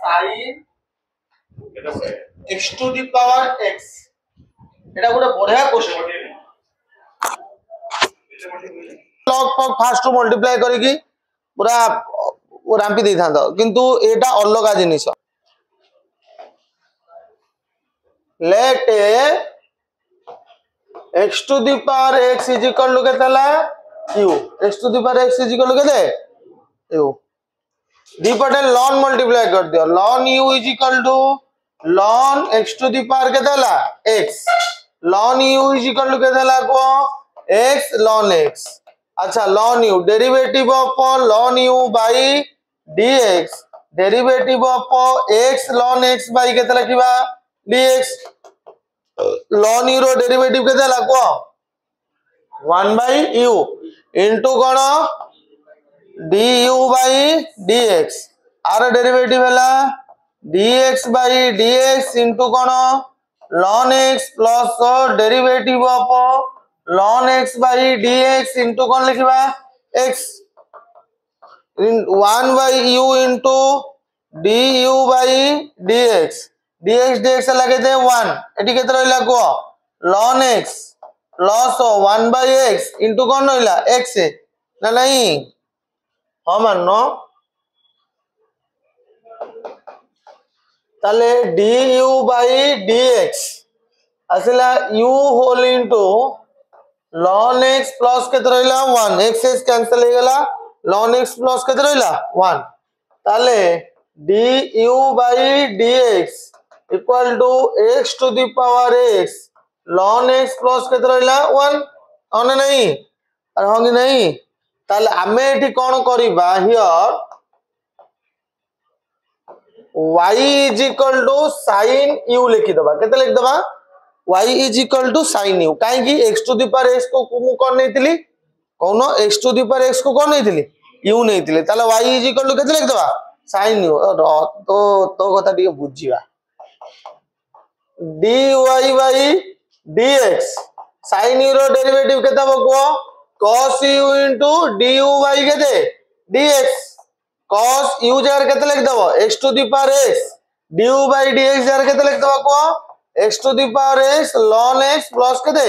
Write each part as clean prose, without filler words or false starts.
sin x to the power x এটা গোটে বঢ়িয়া क्वेश्चन log फॉग फास्ट मल्टीप्लाई करिकी पूरा रांपी दे था किंतु एटा अलग जिनिस let x to the power x is equal to केतला u x to the power x is equal to केते u दीपटे ln मल्टीप्लाई कर दियो ln u is equal to ln x to the power केतला x ln u is equal to केतला को x ln x अच्छा ln u derivative of ln u by dx derivative of x ln x by केतला किबा dx ln u रो derivative केते लागो 1 by u into कोन du by dx आर derivative हला dx by dx इनटू कोन ln x plus derivative of ln x by dx into कोन लिखिबा x 1 by u इनटू du by dx dx dx लगे थे 1 एटी केते रहला को ln x plus 1 by x into कोन रहला x ना नहीं हां माननो ताले du by dx असला u whole into ln x plus केते रहला 1 x x कैंसिल हो गेला ln x प्लस केते रहला 1 ताले du by dx equal to x to the power x ln x plus केते रहला 1 अन नहीं अरे होंगी नहीं ताले आमे एठी कोन करिबा here y is equal to sin u लिखि दबा केते लिख दबा y is equal to sin u काहे कि x to the power x को मु कोन नैतिली कोनो x to the power x को कोन नैतिली u नैतिली ताले y is equal to केते लिख दबा sin u तो कथा टिके बुझिबा dy by dx sin u रो डेरिवेटिव केता बको cos u into du by केते dx cos u जार केते लिख दबो x to the power x du by dx jar केते लिख दबो को x to the power x ln x plus केते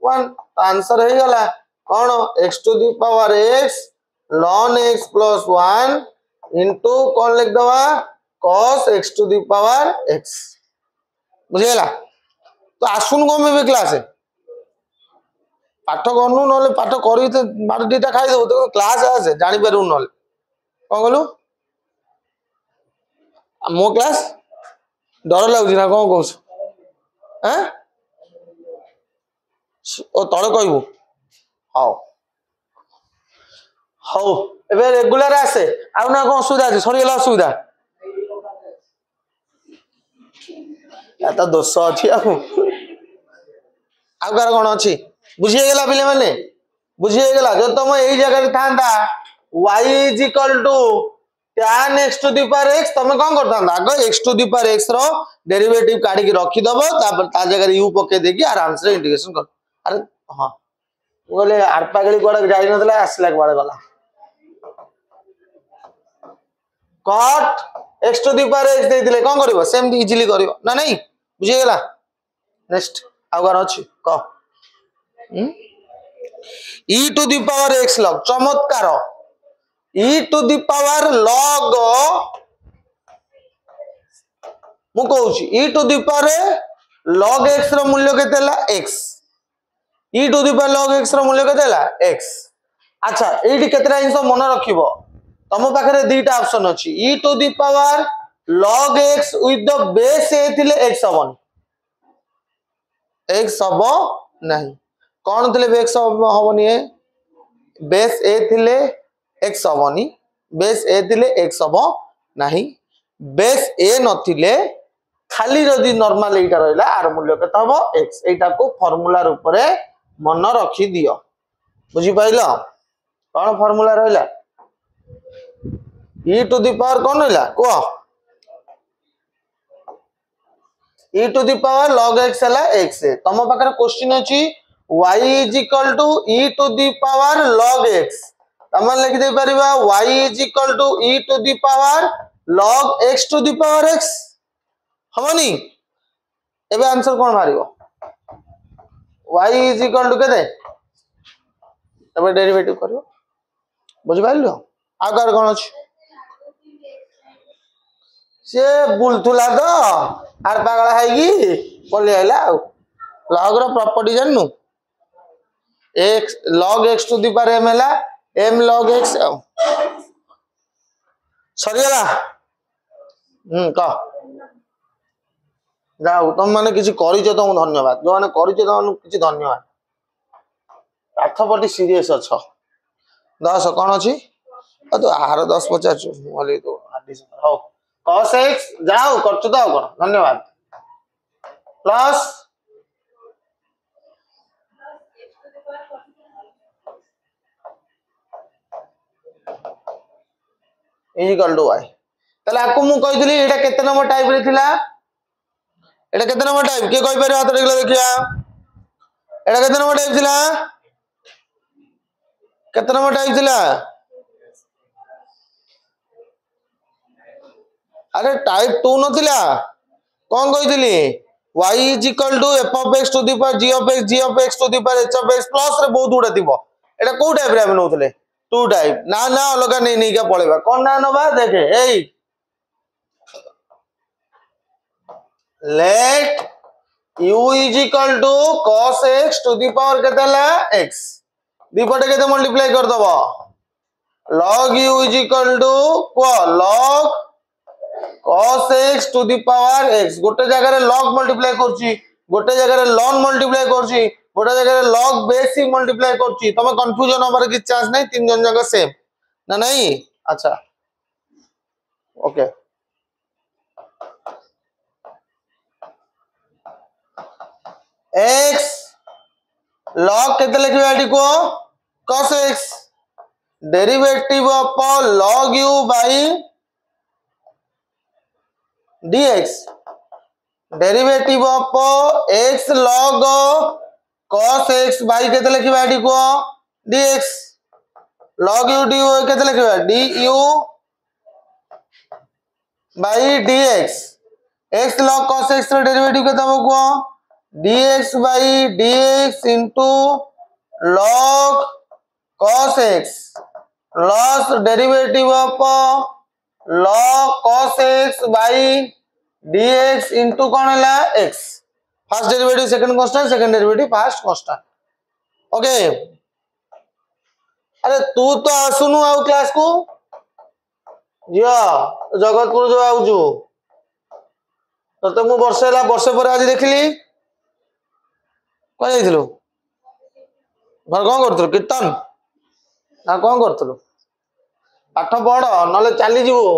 1 आंसर हे गला कोन x to the power x ln x plus 1 into कोन लिख दबा cos x to the power x बुझेला तो आसुन को में भी क्लास है पाठ करनु नले पाठ करी त मार दीटा खाइ दो तो क्लास आसे जानि परु नले कोन कहलु मो क्लास डर लागु ना कोन कहू हैं ओ तळे कहबो हाउ हाउ एबे रेगुलर आसे आ ना कोन सुविधा छै सरी गेला सुविधा या तो दोष अछि आ कार कोन अछि बुझिए गेला पिले माने बुझिए गेला जो तुम एई जगह रे थांदा y is equal to tan x to the power x तुम कोन करतांदा आगो x to the power x रो डेरिवेटिव काढी के रखि दबो तापर ता जगह रे u पके देकी आराम से इंटीग्रेशन कर अरे हां बोले आरपा गली कोड जाई नतला आसला के बारे गला cot x to the power x दे दिले कोन करबो सेम इजीली करबो ना नहीं बुझिए गेला नेक्स्ट आगार अछि क e to the power x log चमत्कार e to the power log मु कहूची e to the power log x रो मूल्य केतेला x e to the power log x रो मूल्य केतेला x अच्छा एठी केतरा इंस मन रखिबो तम पाखरे दीटा ऑप्शन अछि e to the power log x with the base a थिले x हबन x हबो नहीं कोन थिले x हबनी ए बेस a थिले x हबनी बेस a थिले x हबो नहीं बेस a नथिले खाली जदी नॉर्मल एटा रहला आर मूल्य केता हबो x एटा को फार्मूला रूप रे मन रखि दियो बुझी पाइलो कोन फार्मूला रहला e to the power कोन रहला को e to the power log x हला x है तम पाकर क्वेश्चन अछि y is equal to e to the power log x तम लिख दे परिबा y is equal to e to the power log x to the power x हमनी एबे answer cone Mario y is equal to केते तबे derivative करियो बुझ pilo Agar कोन अछि से बुलथुला तो आर पागला हाइगी पले आइला log row property जाननु x log x to the power m हला m log x सरियला क जाओ तुम माने किसी करिछो तुम धन्यवाद जो माने करिछो तुम किसी धन्यवाद पाठ पटी सीरियस अछ 10 कोन अछि तो आहार 10 50 मोले तो एडिशन हो cos x जाओ करछु तो कोन धन्यवाद प्लस इक्वल टू y तले आकु मु कहितली एटा केते नंबर टाइप रे थिला एटा केते नंबर टाइप के कहि पारे हाथ देखला देखिया एटा केते नंबर टाइप थिला केते नंबर टाइप थिला अरे टाइप 2 नथिला कोन कहितली y is equal to f of x to the power g of x to the power h of x plus रे बहुत उडा थिबो एटा को टाइप रे हम नउतले 2 टाइप ना ना अलगा नहीं का पळेबा कोन ना नबा देखे एई let u is equal to cos x to the power केतला x दीपटे केते मल्टीप्लाई कर दबो log u is equal to को log cos x to the power x गोटे जगह रे log मल्टीप्लाई करछि गोटे जगह रे ln मल्टीप्लाई करछि गोटे जगह रे log बेसिक मल्टीप्लाई करछि तमे कंफ्यूजन होबार की चांस नहीं तीन जन जगह सेम ना नहीं अच्छा ओके x log केते लिखबा एटी को cos x derivative of log u by dx derivative of x log cos x by केते लिखबा एटी को dx log u du केते लिखबा du by dx x log cos x रो derivative केते हो को dx by dx into log cos x plus derivative of log cos x by dx into कौन है x first derivative second constant second derivative first constant okay अरे तू तो आसुनु आउ क्लास को जिया जगतपुर जो आउजु तो मु वर्षे पर आज देखली कौन जाइथिलु घर कौन करथलु कीर्तन ना कौन करथलु पाठ पढ़ नले चली जीवो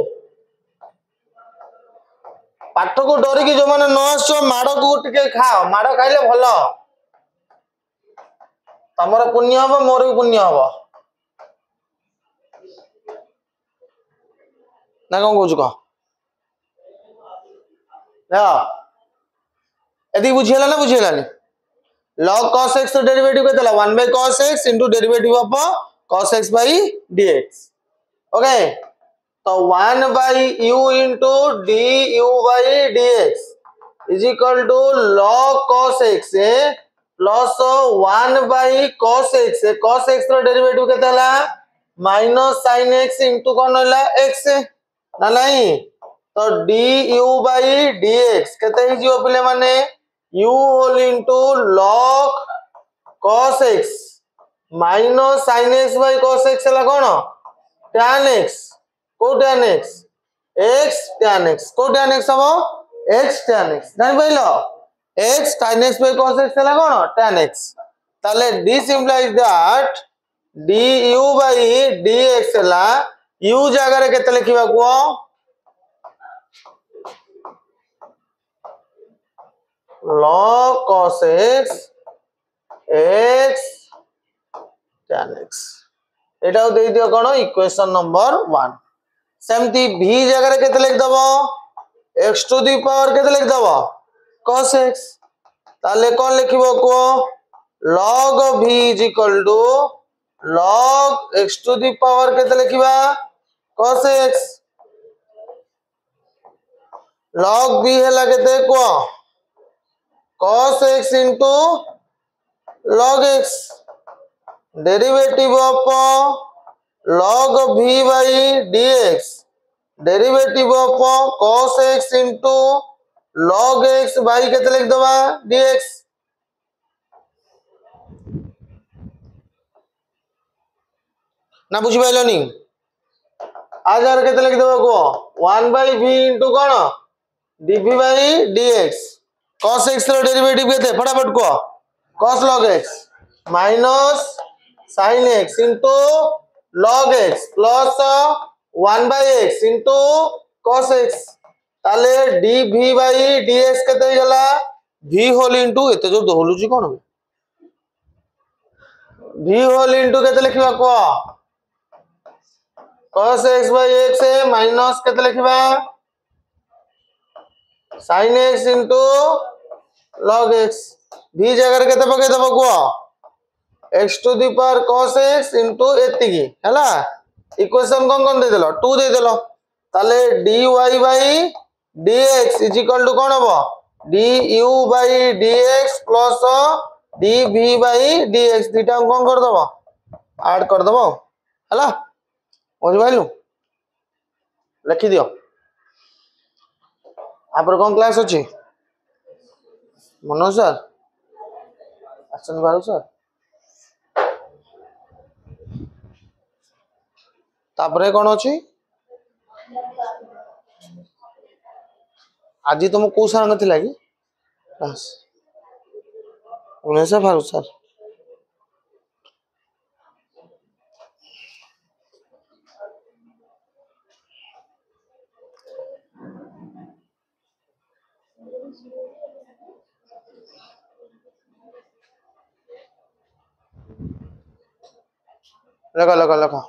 पाठ को डरी की जो माने न आसो माड़ को टिके खाओ माड़ खाइले भलो तमरो पुण्य हबो मोर भी पुण्य हबो ना कौन कहू कह ना यदि बुझियला ना बुझियलानी log cos x तो derivative केतला 1 by cos x into derivative of cos x by dx okay तो 1 by u into du by dx is equal to log cos x plus 1 by cos x रो derivative केतला minus sin x into कोन होला x ना नहीं तो du by dx केते हिजियो पिले माने u whole into log cos x minus sin x by cos x हला कोन tan x को tan x x tan x को tan x हबो x tan x नहीं बोलो x tan x by cos x हला कोन tan x ताले this implies that du by dx हला u जगह रे केते लिखिबा को log cos x x tan x एटा दे दियो कोन इक्वेशन नंबर 1 सेमती v जगह रे केते लिख दबो x टू द पावर केते लिख दबो cos x ताले कोन लिखिबो को log v is equal to log x to the power केते लिखिबा cos x log b है केते को cos x into log x derivative of log v by dx derivative of cos x into log x by केते लिख दबा dx ना बुझी पाइलनी आज यार केते लिख दबा को 1 by v into कौन dv by dx cos x रो डेरिवेटिव केते फटाफट को cos log x minus sin x into log x plus 1 by x into cos x ताले dv by dx केते गला v होल into एते जो होलुची कोन v होल into केते लिखबा को cos x by x है माइनस केते लिखबा sin x into log x v जगह केते पके दबो को x to the power cos x into एति की हैला इक्वेशन कोन दे देलो 2 दे देलो ताले dy by dx is equal to कोन हबो du by dx plus dv by dx दिटा कोन कर दबो ऐड कर दबो हैला बुझ पाइलु लिखि दियो आप कौन क्लास अच्छी मनोज सर आसन बारू सर तापरे कौन अच्छी आज तुम को सार नथिला कि क्लास उन्हें फारूक सर लगा लगा लगा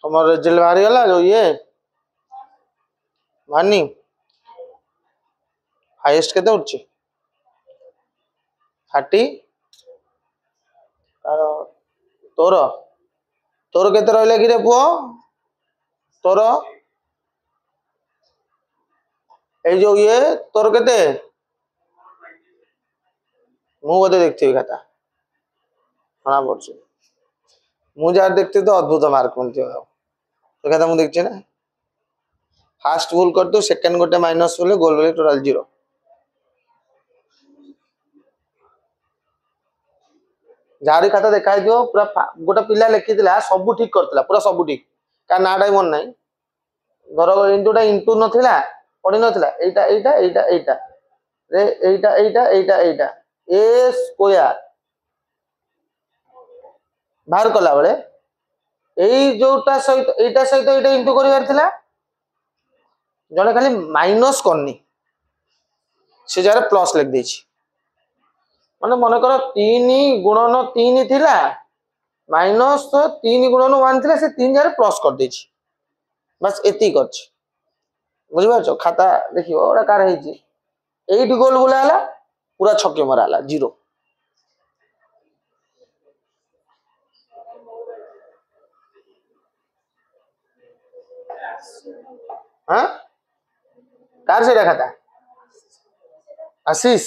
तुम्हारे रिजल्ट बाहरी गला जो ये मानी हाईएस्ट केते उठची 30 तोर तोर केते रहले कि रे पुओ तोर ए जो ये तोर केते मु बोधे देखथि खाता हां पड़छ मु जा देखते तो अद्भुत मार्क मिलती हो तो कहता मुझे देखिए ना फास्ट भूल कर तो सेकंड गोटे माइनस बोले गोल बोले टोटल 0 जारी खाता देखाई दियो पूरा गोटे पिला लिखि दिला सब ठीक करतला पूरा सब ठीक का नाडा मन नाही धर इनटूटा इनटू नथिला पड़ी नथिला एटा एटा एटा एटा रे एटा एटा एटा एटा ए स्क्वायर बाहर कला बेले एई जोटा सहित एटा सहित एटा इनटू करिवार थिला जने खाली माइनस करनी से जारे प्लस लिख देछि माने मन कर 3 गुणन 3 थिला माइनस 3 गुणन 1 थिला से 3 जारे प्लस कर देछि बस एती करछि बुझि पाछो खाता देखियो ओडा कार हेछि 8 गोल बुलाला पूरा छके मराला 0। हाँ कार से रखा था आशीष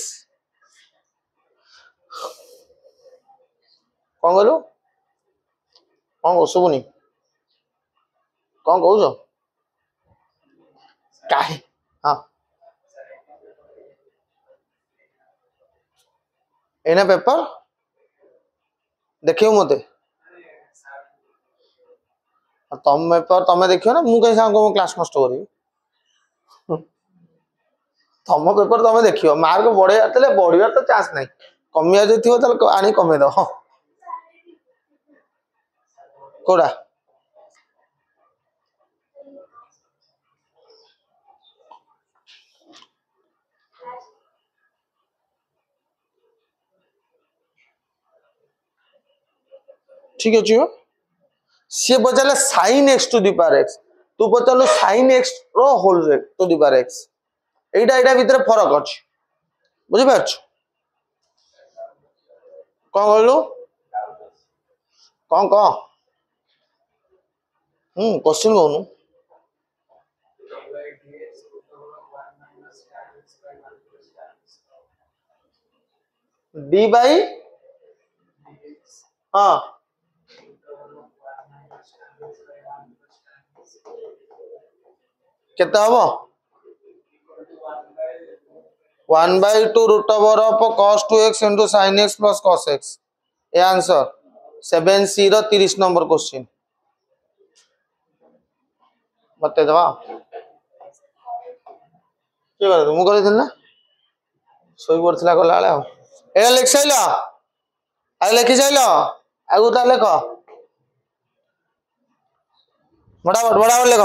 कौन कहलु कौन शुभुनी कौन कौच काहे हाँ एना पेपर देखियो मते तुम पेपर तुम देखियो ना मु कहीं सांग क्लास नष्ट करी तुम पेपर तुम देखियो मार्क बढ़िया बढ़िया तो चांस नहीं कमिया जो थी आनी कमे दो कोड़ा ठीक अच्छे सी पचारे sin x to the power x तू पचारू sin x रो whole to the power x एटा एटा भीतर फरक अछि बुझि पाछ कौन कहलु कौन कह क्वेश्चन कहनु d बाई हाँ केते हबो 1/2 root over of cos 2x into sin x plus cos x ए आंसर 7C रो 30 नंबर क्वेश्चन बते दवा के करे मु करे ना सोई पड़थिला गला वाला ए लिख सैलो आ लिखि सैलो आगु ता लेख बड़ा लेख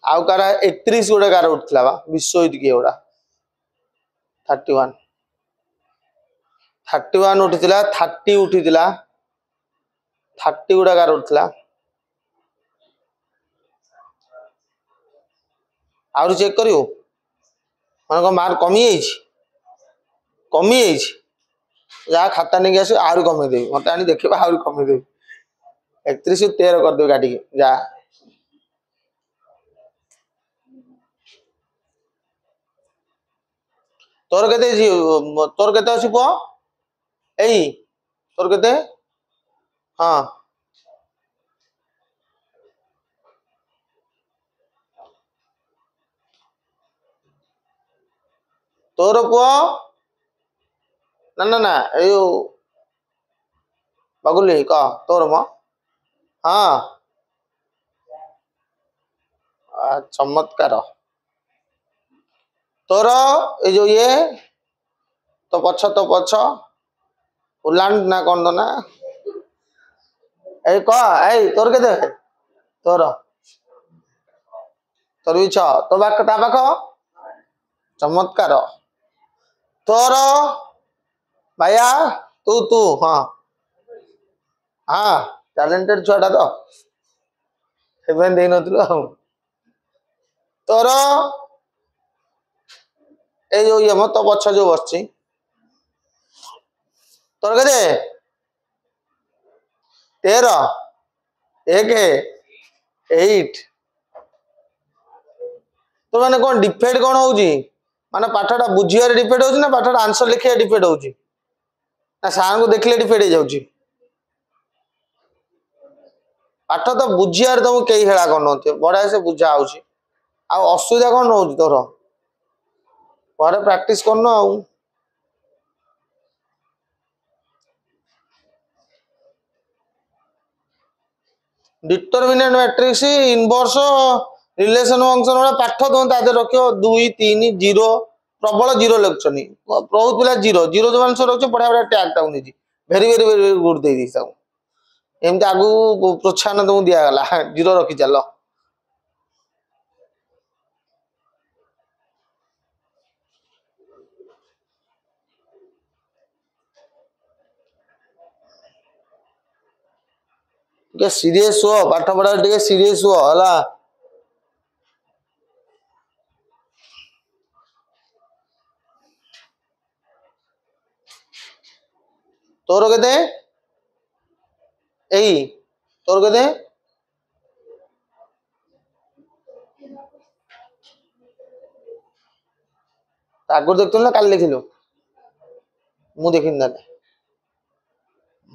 आउ कारा 31 गोटे कार उठला बा विश्वजित के ओडा 31 उठितिला 30 उठितिला 30 गुडा कार उठला आउ चेक करियो मन को मार्क कमी या खाता नहीं आस आउ कमे देबी मत आनी देखबा आउ कमे देबी 31 13 कर दे गाडी जा तोर केते अछि पो एई तोर केते हां तोर पो ना ए बगुली का तोर म हां चमत्कार तोर ए जो ये तो पछ उलांड ना कौन दो ना ए तोर के दे तोर तोर भी तो बाक ता पाख चमत्कार तोर भाया तू हाँ हाँ टैलेंटेड छुआटा तो सेवन दे नथलो तोर ए जो ये मत पछ जो बसची तोर के 13 1 8 तो माने कौन डिफेक्ट कौन होउची माने पाठटा बुझिया रे डिफेक्ट होउची ना पाठटा आंसर लिखिया डिफेक्ट होउची ना सार को देखले डिफेक्ट हो जाउची पाठ तो बुझिया रे तुम केही हेळा कोन नथि बडा से बुझा आउची आ असुविधा कोन होउची तोर पर प्रैक्टिस करनो आउ determinant matrix inverse relation function वाला पाठ तुम तादे रखियो 2 3 0 प्रबल जीरो लिखुनी बहुत पिला जीरो जीरो जो आंसर रखुछ बढ़िया बढ़िया टैग टाउ नहीं वेरी वेरी वेरी गुड दे दी सब एमती आगु प्रोत्साहन तुमको दिया गला जीरो रखी चल टे सीरियस हो पाठ पढ़ा टे सीरियस हो हला तोर केते एई तोर केते आगु देखथुन ना काल लिखिलो मु देखिन ना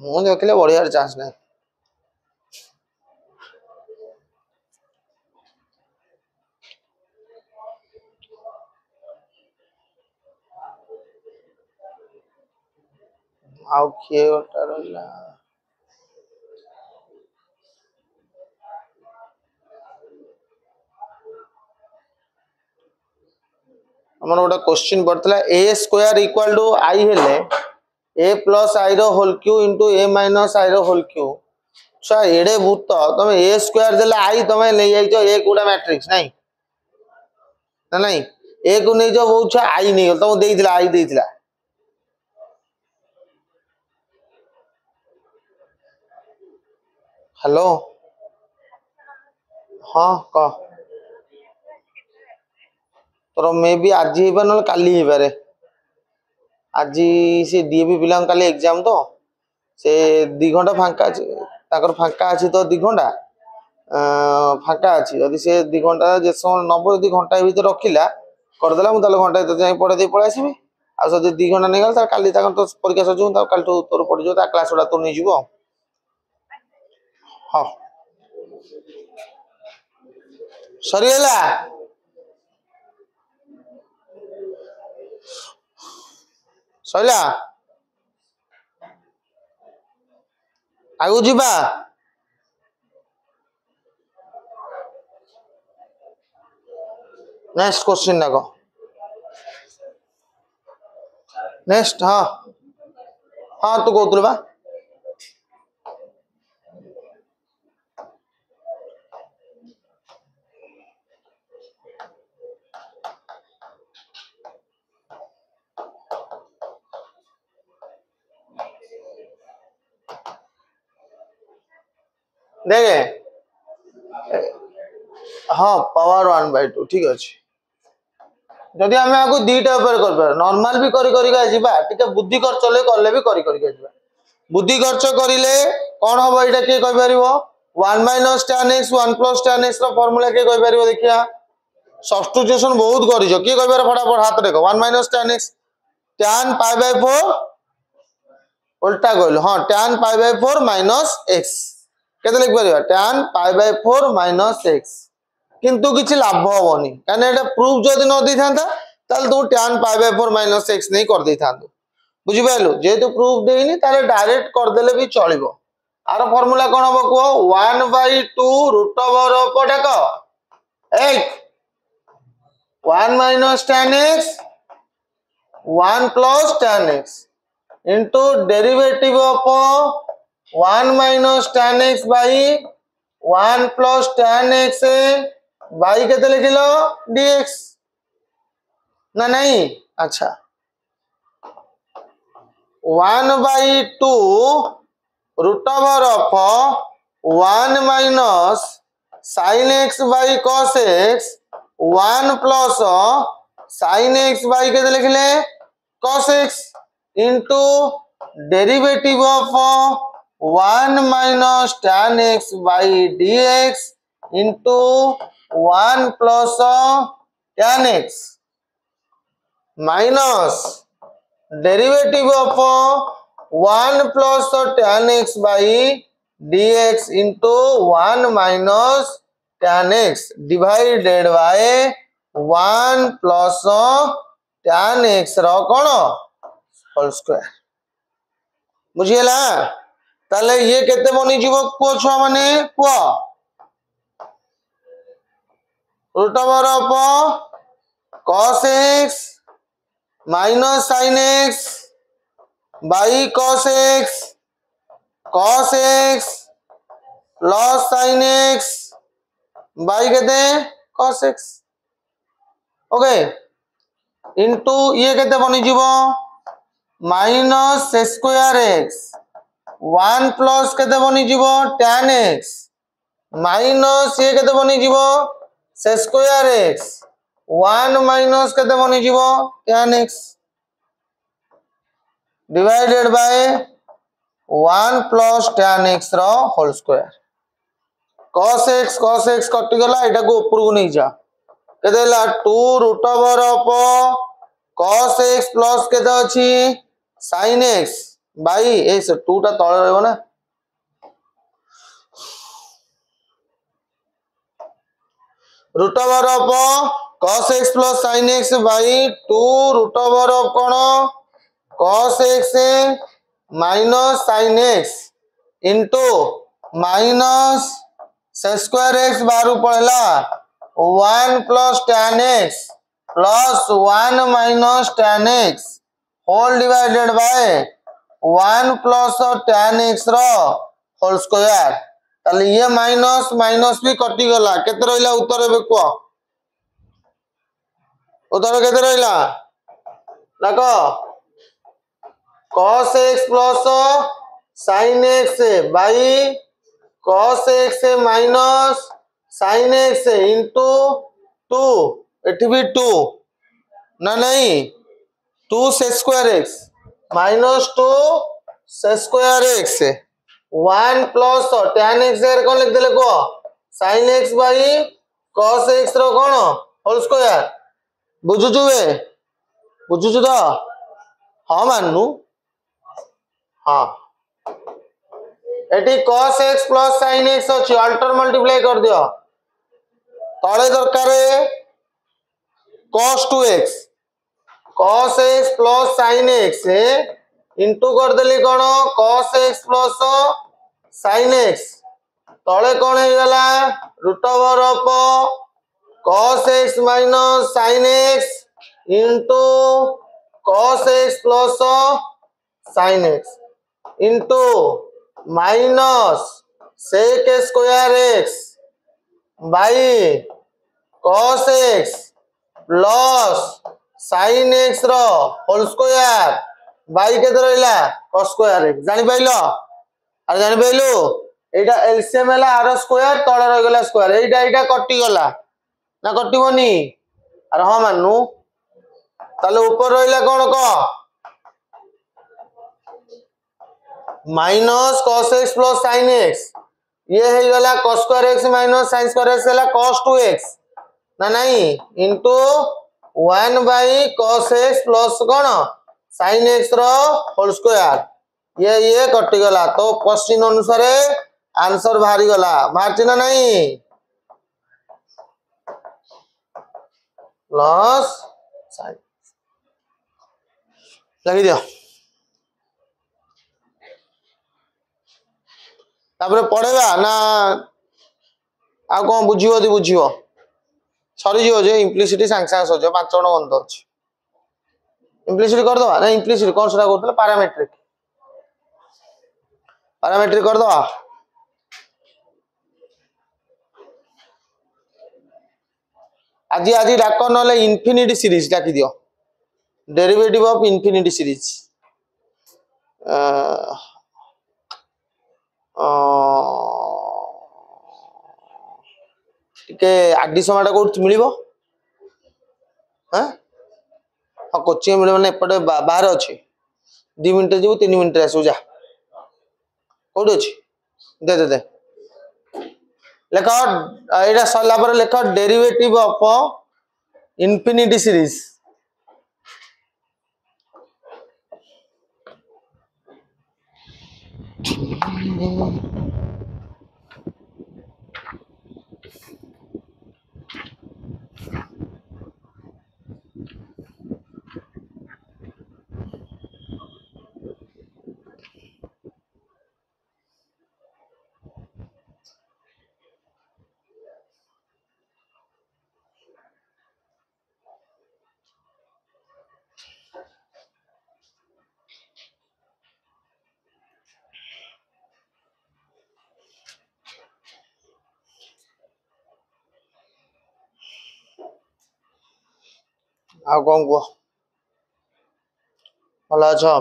मु देखले बढ़िया चांस नहीं आउ किए गोटा रहला हमर गोटा क्वेश्चन पड़तला a square equal to i हेले a प्लस i रो whole cube into a minus i रो होल क्यू छा एडे भूत तमे a स्क्वायर देला i तमे ले जाई जो a कोडा मैट्रिक्स नहीं ना नहीं a को नहीं जो बहुत छा i नहीं तमे देइथिला i देइथिला हेलो हां क तोर मे भी आज ही बन काली ही बारे आज से डीएवी पिला काली एग्जाम तो से 2 घंटा फांका अछि ताकर फांका अछि तो 2 घंटा फांका अछि यदि से 2 घंटा जे समय 90 यदि घंटा भीतर रखिला कर देला मु ताले घंटा तो जाई पढ़े दे पळा आसीबी आ जदि 2 घंटा नै गल त काली ताकर तो परीक्षा सजू त काल तो तोर पड़ जो ता क्लास वाला तो नै जीवो हां सरियला सरिला आगु जीवा नेक्स्ट क्वेश्चन ना को नेक्स्ट हां हां तू कहतुल बा देखे हाँ पावर 1/2 ठीक अच्छे जदि आम आपको दीटा कर नॉर्मल भी टिके बुद्धि खर्च कले भी बुद्धि खर्च करें कौन हम यहाँ किए कहीपर 1 minus tan x 1 plus tan x formula किए कहीपर देखिया सब्स्टिट्यूशन बहुत कर किए कहीपर फटाफट हाथ देख 1 माइनस tan x tan π/4 उल्टा कहल हाँ tan π/4 माइनस x के लिख पार tan π/4 माइनस x किंतु किसी लाभ हेनी कहीं प्रूफ जदि न दे था तुम tan π/4 माइनस x नहीं कर दे था बुझिपार जेहेतु प्रूफ देनी डायरेक्ट करदे भी चलो आर फर्मूला कौन हम कह 1/2 रूट ओवर ऑफ डाक 1 minus tan x 1 plus tan x into derivative of 1 minus tan x by 1 plus tan x by के लिखिल dx ना नहीं अच्छा 1/2 root over of 1 minus sin x by cos x 1 plus sin x by के लिखिले cos x into derivative of 1 minus tan x by dx into 1 plus tan x minus derivative of 1 plus tan x by dx into 1 minus tan x divided by 1 plus tan x रो कौन whole square बुझीला ताले ये केते बनी जीवो को छ माने को root over of cos x minus sin x by cos x plus sin x by कहते हैं कॉस एक्स। ओके इंटू ये कहते बनी जीवो माइनस स्क्वायर एक्स 1 प्लस केते बनी जीवो tan x माइनस ये केते बनी जीवो स्क्वायर x 1 माइनस केते बनी जीवो tan x divided by 1 plus tan x रो होल स्क्वायर cos x कटि गला एटा को ऊपर को नहीं जा केते ला 2 root over of cos x plus केते अछि sin x बाई ए से 2 टा तळे रहबो ना root over of cos x plus sin x by 2 root over of कोन cos x minus sin x into minus square x बाहर पड़ेला 1 plus tan x plus 1 minus tan x whole divided by 1 plus tan x रो whole square ताले ये minus minus भी कटि गला केते रहिला उत्तर बे को उत्तर केते रहिला देखो cos x plus sin x by cos x minus sin x into 2 एठी भी 2 ना नहीं 2 square x minus 2 square x 1 plus tan x जगह कौन लिख देले को sin x by cos x रो कौन होल स्क्वायर बुझुचु बे बुझुचु तो हाँ माननु हाँ एटी cos x plus sin x अछि अल्टर मल्टीप्लाई कर दियो तळे दरकार cos 2x cos x plus sin x into कर देली कोन cos x plus sin x तळे कोन हे गला root over of cos x minus sin x into cos x plus sin x into minus sec square x by cos x plus sin x रो whole square by के रहिला cos square x जानि pilo अरे जानि पाइलु एटा LCM हला are square तळे रह गेला स्क्वायर एटा कटि गला ना कटिबोनी अरे हां माननु ताले ऊपर रहिला कोन को minus cos x plus sin x ये हे गला cos square x minus sin square x हला cos 2x ना नहीं into 1 by cos x plus कोन sin x रो होल स्क्वायर ये कटि गला तो क्वेश्चन अनुसार आंसर बाहरी गला मारची ना नहीं प्लस sin लगी दियो तापर पढ़ेगा ना आ कोन बुझियो दी बुझियो सरी जियो जे इम्प्लिसिटी सांग सांग सजो 5 जण बंद अछि इम्प्लिसिटी कर दो ना इम्प्लिसिटी कोन सरा करथले पैरामीट्रिक कर दो आज आज डाक नले इनफिनिटी सीरीज डाकी दियो डेरिवेटिव ऑफ इनफिनिटी सीरीज टिके आडी समाटा कोठ मिलिबो हां हां कोचिंग मिले माने एपटे बाहर अछि 2 मिनिट जीव 3 मिनिट आसु जा कोठ अछि दे दे दे लेखा एटा सरला पर लेखा डेरिवेटिव ऑफ इनफिनिटी सीरीज आ कौन को भला अच्छा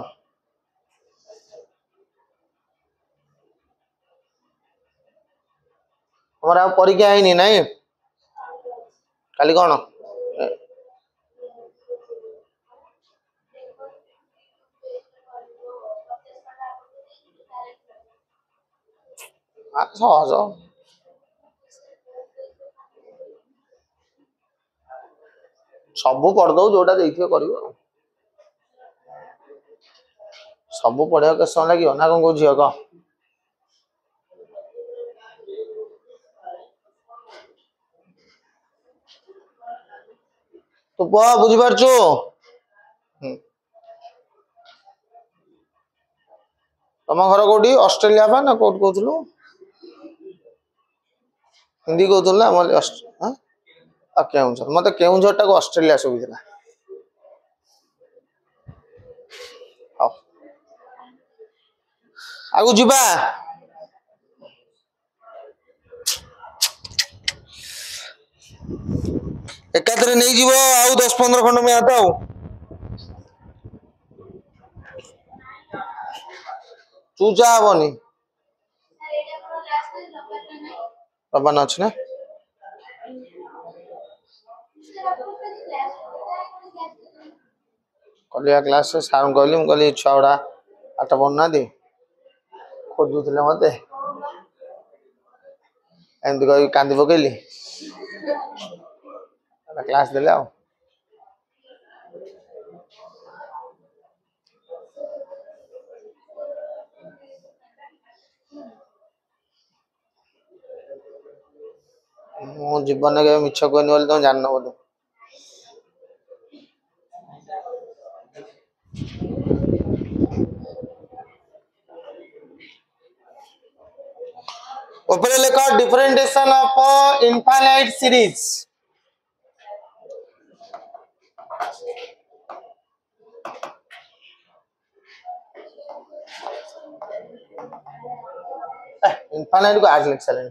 हमारा परीक्षा है नहीं काली कौन सहज सब पढ़दौ जोटा देखिए करियो सब पढ़िया के समय लगे ना कौन झील कह तो पुआ बुझी पारछु तम घर कोठी ऑस्ट्रेलिया बा ना कोट कहथलु हिंदी कहथलु ना हम हां आ केउंझर मते केउंझर टा को ऑस्ट्रेलिया सुबिला हां आगु जिबा एकाधरे नहीं जीवो आउ 10-15 खंड में आता हूं चूजा बनी रबान अछि ना कलिया क्लास से सार कहली हम कहली छौड़ा आठ बना दे खोजुले मते एंड कहि कांदी पकेली क्लास देले आ मो जीवन के मिछ कोनी बोल तुम जानना बोले ऊपर लिखा differentiation of infinite series infinite को आज लिख चलें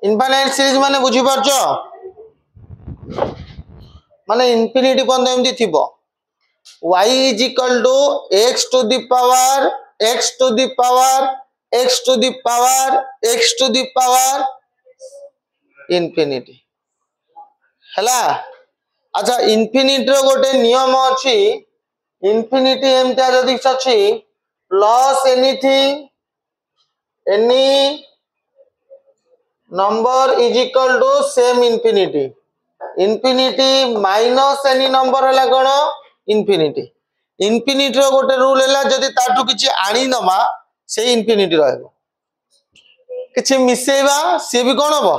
इनफाइनाइट सीरीज माने बुझी परछो माने इंफिनिटी पर्यंत एमती थिबो y is equal to x to the power x to the power x to the power x to the power infinity हला अच्छा इंफिनिटी रो गोटे नियम अछि इंफिनिटी एमता जदी अछि plus anything any number is equal to same infinity infinity minus any number हला कोन infinity infinity रो गोटे rule हला जदी ताटू किछि आनी नबा से infinity रहबो किछि मिसेबा से भी कोन हबो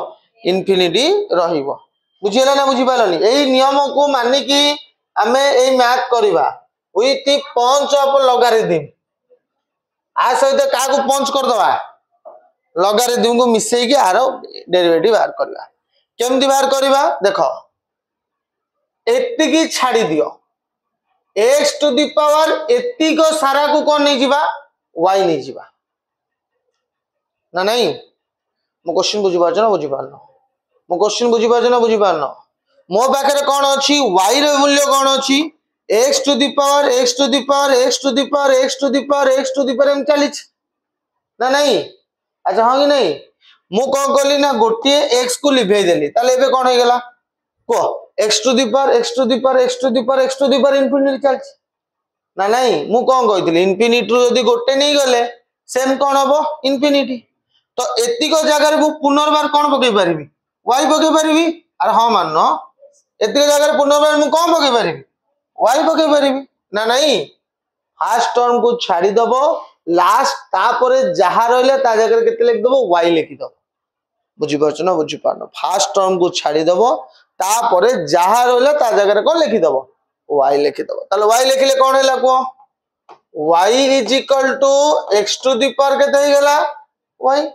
infinity रहिबो बुझियला ना बुझि पालनी एई नियम को मानि कि हमें एई मैथ करबा विथ पंच ऑफ लॉगरिथम आ सहित का को पंच कर दबा लॉगरिथम को मिसई के आरो डेरिवेटिव बाहर करबा केमदी बाहर करबा देखो एत्ती की छाड़ी दियो x टू द पावर एत्ती को सारा को कोन नहीं जीवा y नहीं जीवा ना नहीं मो क्वेश्चन बुझी पाछ ना बुझी पारनो मो क्वेश्चन बुझी पाछ ना बुझी पारनो मो पाखरे कोन अछि y रे मूल्य कोन अछि x to the power x to the power x to the power x to the power x to the power एम चलिछ ना नहीं अच्छा हां कि नहीं मु कोन कहली ना गोटे x को लिभे देली ताले एबे कोन हो गेला को x to the power x to the power x to the power x to the power infinity चलछ ना नहीं मु कोन कहितली इंफिनिटी रो यदि गोटे नहीं गले सेम कोन हबो इंफिनिटी तो एति को जगह रे मु पुनर्बार कोन पके परिबी y पके परिबी अरे हां माननो एति को जगह रे पुनर्बार मु कोन पके परिबी y पके परिबी ना नहीं फर्स्ट टर्म को छाड़ी दबो लास्ट तापरे जहा रहले ता जगह केते लिख दबो y लिखि दबो बुझि परछ ना बुझि पानो फर्स्ट टर्म को छाड़ी दबो तापरे जहा रहले ता जगह रे कोन लिखि दबो y लिखि दबो ताले y लिखिले कोन हैला को y is equal to x to the power केते हो गेला y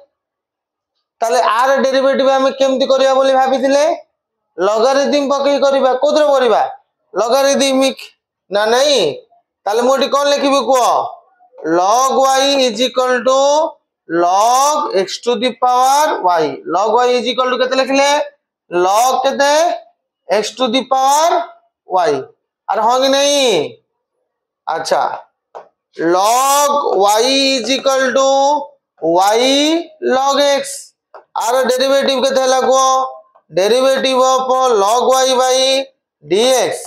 ताले आर डेरिवेटिव हम केमति करिया बोली भाबिथिले लॉगरिथम पकई करबा कोदरे करबा लॉगरिथमिक ना नहीं ताले मोटी कौन लिखिबे को log y is equal to log x to the power y log y is equal to केते लिखले log केते x to the power y अरे हो कि नहीं अच्छा log y is equal to y log x आर डेरिवेटिव केते हला को derivative of log y by dx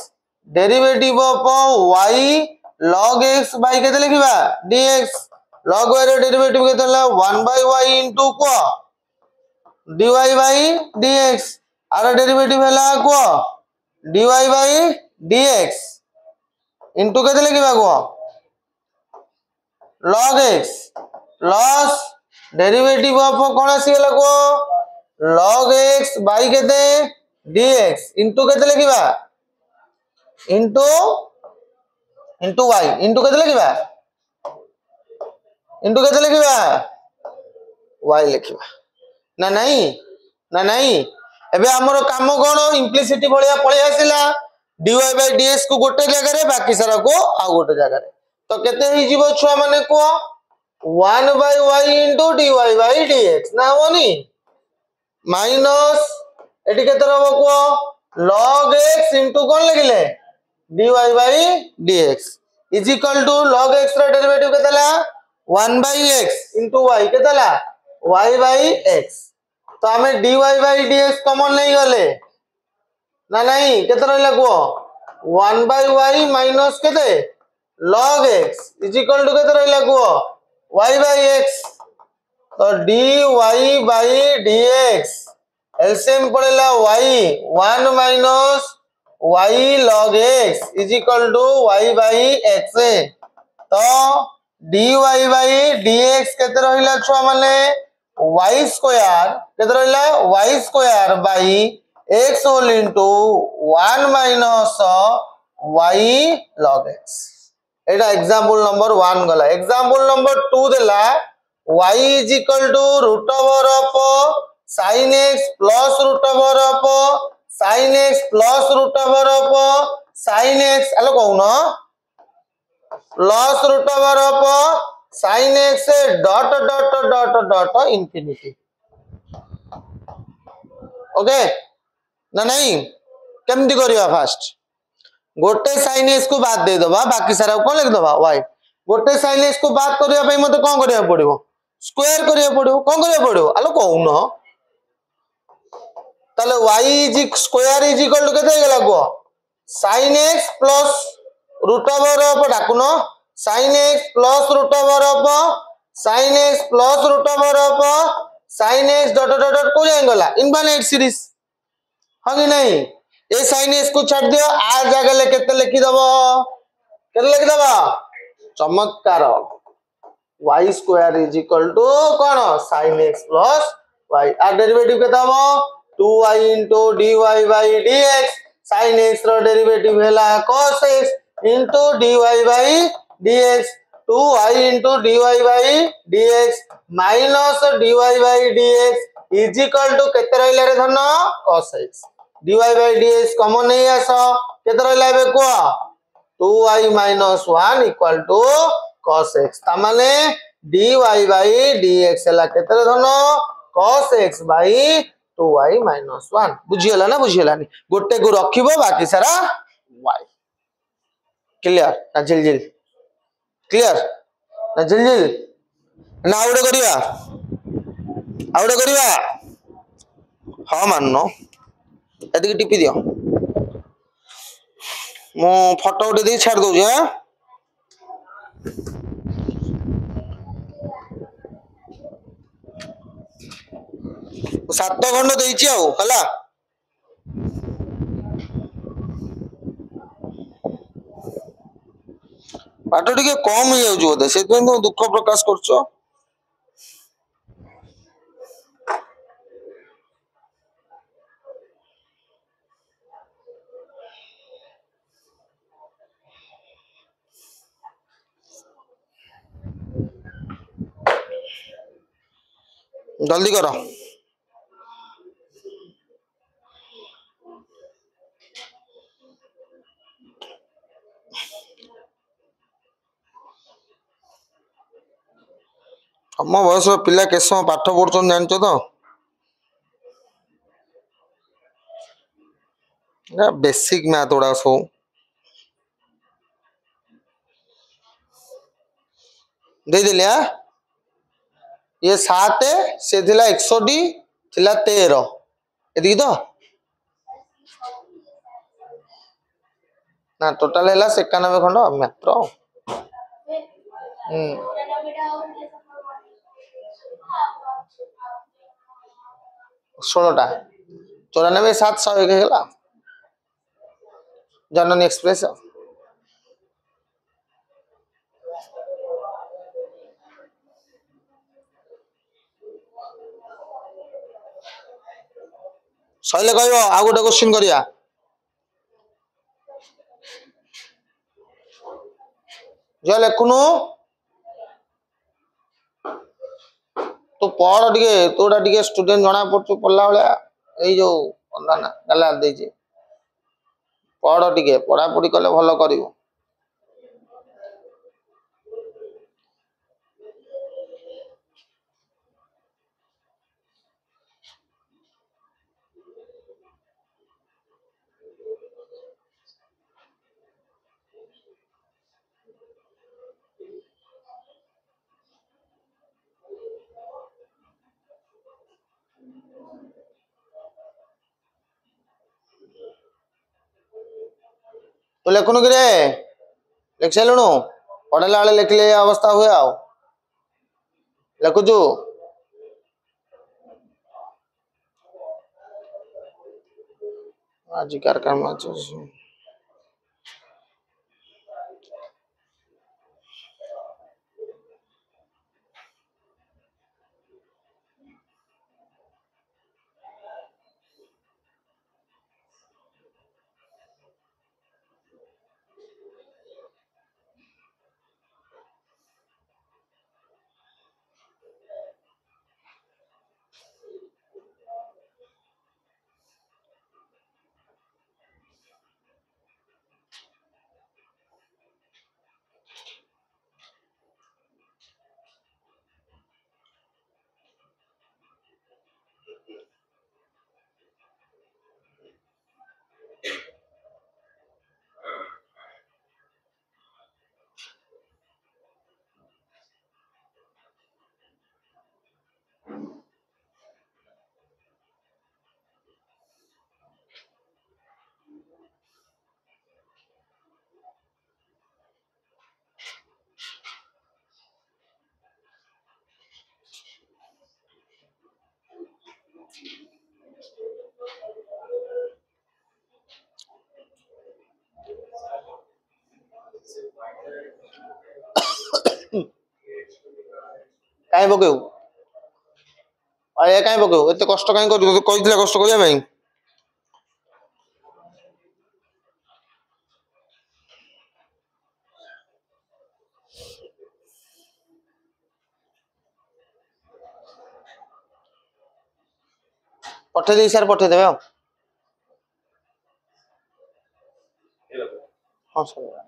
derivative of y log x by केते लिखिबा dx log y रो डेरिवेटिव केते हला 1 by y into को dy by dx आर डेरिवेटिव हला को dy by dx into केते लिखिबा को log x plus derivative of cone आसी गला को log x by केते dx into केते लिखिबा into y into केते लिखिबा into केते लिखिबा y लिखिबा ना नहीं एबे हमरो काम कोन इम्प्लिसिटी भलिया पळि आसिला dy by dx को गोटे जगह रे बाकी सारा को आ गोटे जगह रे तो केते ही जीवो छुआ माने को 1 by y into dy by dx ना होनी माइनस एटी केते रहबो को log x into कोन लिखले dy by dx is equal to log x रो डेरिवेटिव केतेला 1 by x into y केतेला y by x तो हमें dy by dx कॉमन नहीं गले ना नहीं केते रहला को 1 by y minus केते log x is equal to केते रहला को y by x तो dy by dx एलसीएम पड़ेला y 1 minus y log x is equal to y by x तो dy by dx केते रहिला छुआ माने y स्क्वायर केते रहिला y square by x whole into 1 minus y log x Etah example number 1 गला example number 2 देला y is equal to root over of sin x plus root over of sin x plus root over of sin x आलो कहूनो plus root over of sin x dot dot dot dot infinity okay ना नहीं केमती करिया fast गोटे sin x को बाद दे दबा बाकी सारा को लिख दबा y गोटे sin x को बाद करिया पई मते कोन करिया पड़िबो स्क्वायर करिया पड़िबो कोन करिया पड़िबो आलो कहूनो ताले y is square is equal to केते गेला को sin x plus root over of डाकुनो sin x plus root over of sin x plus root over of sin x dot dot dot को जाएगा इनफाइनाइट सीरीज हाँ कि नहीं ए sin x को छाड़ दियो आ जगह ले केते लिखि दबो केते लिखि दबो चमत्कार y square is equal to कोन sin x plus y आ डेरिवेटिव केते हबो 2y into dy by dx sin x रो डेरिवेटिव हैला cos x into dy by dx 2y into dy by dx minus dy by dx is equal to केते रहले रे धन cos x dy by dx common नहीं आसो केते रहला बे को 2y minus 1 equal to cos x ता माने dy by dx हला केते धन cos x by 2y minus 1 बुझियला ना बुझियलानी गोटे को रखिबो बाकी सारा y क्लियर ना जिल क्लियर ना जिल ना आउडे करिया हां माननो एदिके टिपी दियो मो फोटो उठे दे छाड़ दउ जे सात खंड देइछि आउ हला पाठ टिके कम हो जाउ बोधे सेतै तो दुख प्रकाश करछो जल्दी करो ଆମ ବୟସର ପିଲା କେତେ ସମୟ ପାଠ ପଢୁଛନ୍ତି ଜାଣିଛ ତ? ବେସିକ ମ୍ୟାଥ ଗୁଡାକ ସବୁ। ଦେଇଦେଲି ଇଏ 7 ସେ ଥିଲା 61 ଥିଲା 13 ଏତିକି ତ ନା ଟୋଟାଲ ହେଲା 91 ଖଣ୍ଡ ମାତ୍ର। ହୁଁ 16ଟା 94 7 101 ହେଇଗଲା ଜନନୀ ଏକ୍ସପ୍ରେସ। ସଇଲେ କହିବ ଆଉ ଗୋଟେ କ୍ୱେଶ୍ଚିନ୍ କରିବା। ଯା ଲେଖୁନୁ ତୁ ପଢ ଟିକେ, ତୋଟା ଟିକେ ଷ୍ଟୁଡେଣ୍ଟ ଜଣା ପଡୁଛୁ ପଢିଲା ଭଳିଆ। ଏଇ ଯୋଉ ଗାଲା ଦେଇଛି ପଢ ଟିକେ, ପଢାପଢି କଲେ ଭଲ କରିବୁ। ତୁ ଲେଖୁନୁ କିରେ? ଲେଖି ସାରିଲୁଣୁ? ପଢେଇଲା ବେଳେ ଲେଖିଲେ ଏ ଅବସ୍ଥା ହୁଏ। ଆଉ ଲେଖୁଛୁ? ଆଜିକାର କାମ ଅଛି। କାଇଁ ପକେଇବୁ? କାଇଁ ପକେଇବୁ? ଏତେ କଷ୍ଟ କାଇଁ କରିବୁ? ତତେ କହିଥିଲା କଷ୍ଟ କରିବା ପାଇଁ? ପଠେଇ ଦେଇ ସାର୍ ପଠେଇଦେବେ ଆଉ। ହଁ ସରିଲା।